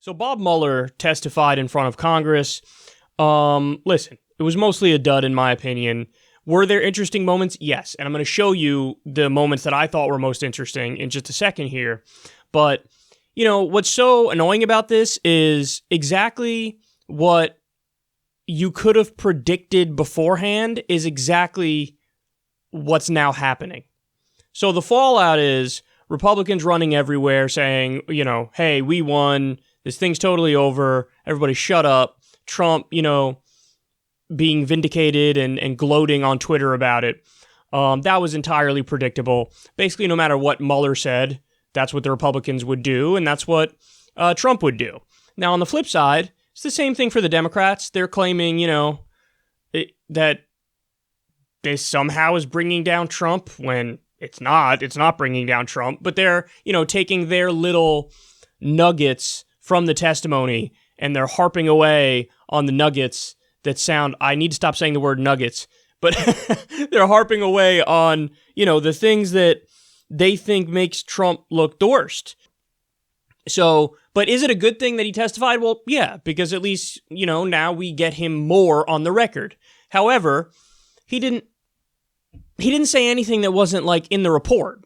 So Bob Mueller testified in front of Congress. Listen, it was mostly a dud in my opinion. Were there interesting moments? Yes. And I'm going to show you the moments that I thought were most interesting in just a second here. But, you know, what's so annoying about this is exactly what you could have predicted beforehand is exactly what's now happening. So the fallout is Republicans running everywhere saying, you know, hey, we won. This thing's totally over. Everybody shut up. Trump, you know, being vindicated and gloating on Twitter about it. That was entirely predictable. Basically, no matter what Mueller said, that's what the Republicans would do, and that's what Trump would do. Now, on the flip side, it's the same thing for the Democrats. They're claiming, you know, that this somehow is bringing down Trump when it's not. It's not bringing down Trump, but they're, you know, taking their little nuggets from the testimony and they're harping away on the nuggets that sound, I need to stop saying the word nuggets, but they're harping away on, you know, the things that they think makes Trump look the worst. So, but is it a good thing that he testified? Well, yeah, because at least, you know, now we get him more on the record. However, he didn't say anything that wasn't like in the report.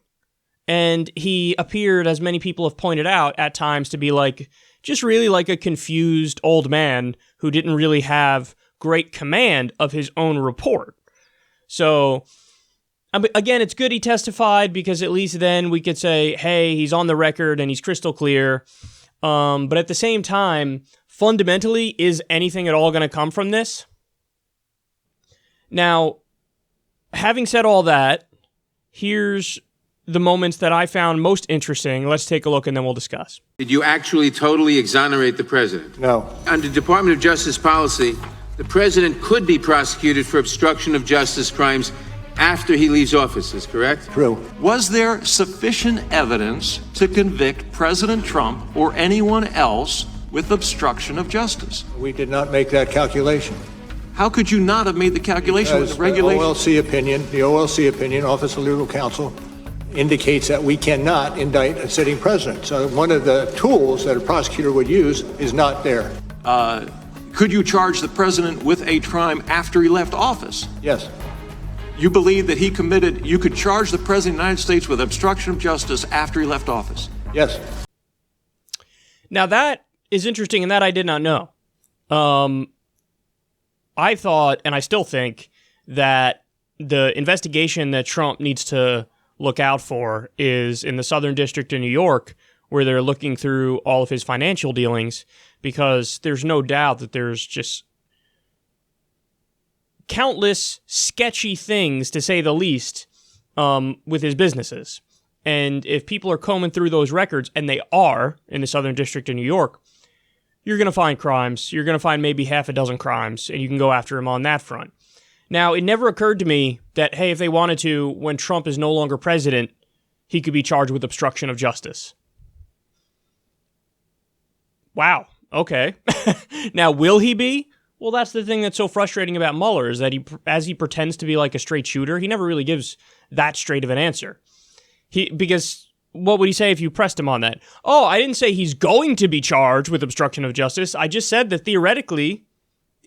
And he appeared, as many people have pointed out, at times to be like, just really like a confused old man who didn't really have great command of his own report. So, again, it's good he testified because at least then we could say, hey, he's on the record and he's crystal clear. But at the same time, fundamentally, is anything at all going to come from this? Now, having said all that, here's the moments that I found most interesting. Let's take a look and then we'll discuss. Did you actually totally exonerate the president? No. Under Department of Justice policy, the president could be prosecuted for obstruction of justice crimes after he leaves office, is correct? True. Was there sufficient evidence to convict President Trump or anyone else with obstruction of justice? We did not make that calculation. How could you not have made the calculation with the regulation? The OLC opinion, Office of Legal Counsel, indicates that we cannot indict a sitting president. So one of the tools that a prosecutor would use is not there. Could you charge the president with a crime after he left office? Yes. You believe that you could charge the president of the United States with obstruction of justice after he left office? Yes. Now that is interesting, and that I did not know. I thought, and I still think, that the investigation that Trump needs to look out for is in the Southern District of New York, where they're looking through all of his financial dealings, because there's no doubt that there's just countless sketchy things, to say the least, with his businesses. And if people are combing through those records, and they are in the Southern District of New York, you're going to find crimes. You're going to find maybe half a dozen crimes, and you can go after him on that front. Now, it never occurred to me that, hey, if they wanted to, when Trump is no longer president, he could be charged with obstruction of justice. Wow. Okay. Now, will he be? Well, that's the thing that's so frustrating about Mueller, is that as he pretends to be like a straight shooter, he never really gives that straight of an answer. Because what would he say if you pressed him on that? Oh, I didn't say he's going to be charged with obstruction of justice. I just said that theoretically,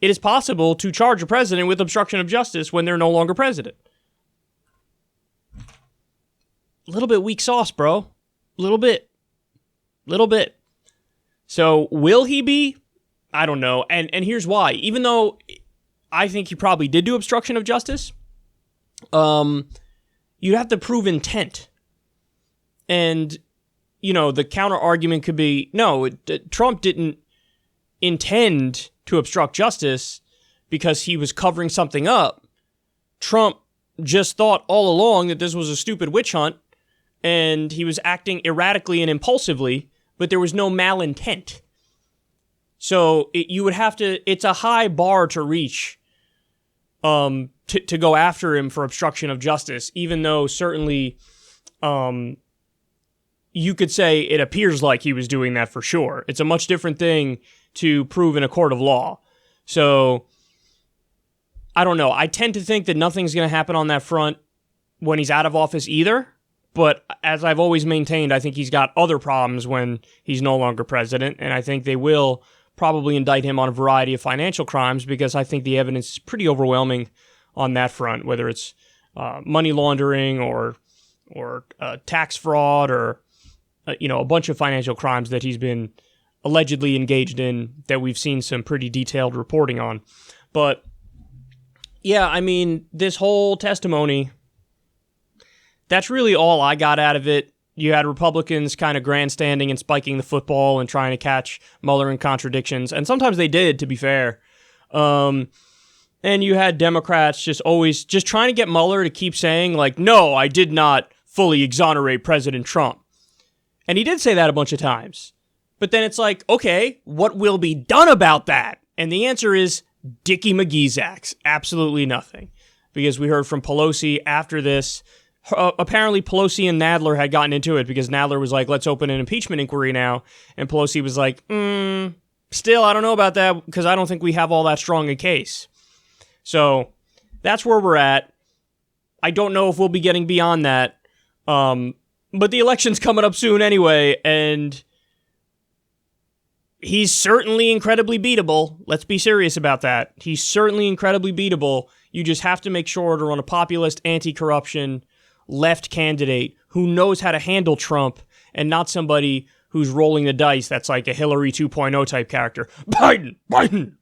it is possible to charge a president with obstruction of justice when they're no longer president. A little bit weak sauce, bro. Little bit. So will he be? I don't know. And here's why. Even though I think he probably did do obstruction of justice, you'd have to prove intent. And, you know, the counter argument could be, no, Trump didn't intend to obstruct justice because he was covering something up. Trump just thought all along that this was a stupid witch hunt, and he was acting erratically and impulsively, but there was no malintent. So you would have to, it's a high bar to reach to go after him for obstruction of justice, even though certainly you could say it appears like he was doing that for sure. It's a much different thing to prove in a court of law. So, I don't know. I tend to think that nothing's going to happen on that front when he's out of office either. But as I've always maintained, I think he's got other problems when he's no longer president, and I think they will probably indict him on a variety of financial crimes because I think the evidence is pretty overwhelming on that front, whether it's money laundering or tax fraud or a bunch of financial crimes that he's been allegedly engaged in that we've seen some pretty detailed reporting on. But yeah, I mean, this whole testimony, that's really all I got out of it. You had Republicans kind of grandstanding and spiking the football and trying to catch Mueller in contradictions. And sometimes they did, to be fair. And you had Democrats just trying to get Mueller to keep saying, like, no, I did not fully exonerate President Trump. And he did say that a bunch of times. But then it's like, okay, what will be done about that? And the answer is Dickie McGee's axe. Absolutely nothing. Because we heard from Pelosi after this. Apparently Pelosi and Nadler had gotten into it because Nadler was like, let's open an impeachment inquiry now. And Pelosi was like, still, I don't know about that because I don't think we have all that strong a case. So that's where we're at. I don't know if we'll be getting beyond that. But the election's coming up soon anyway, and he's certainly incredibly beatable. Let's be serious about that. He's certainly incredibly beatable. You just have to make sure to run a populist, anti-corruption, left candidate who knows how to handle Trump and not somebody who's rolling the dice that's like a Hillary 2.0 type character. Biden, Biden,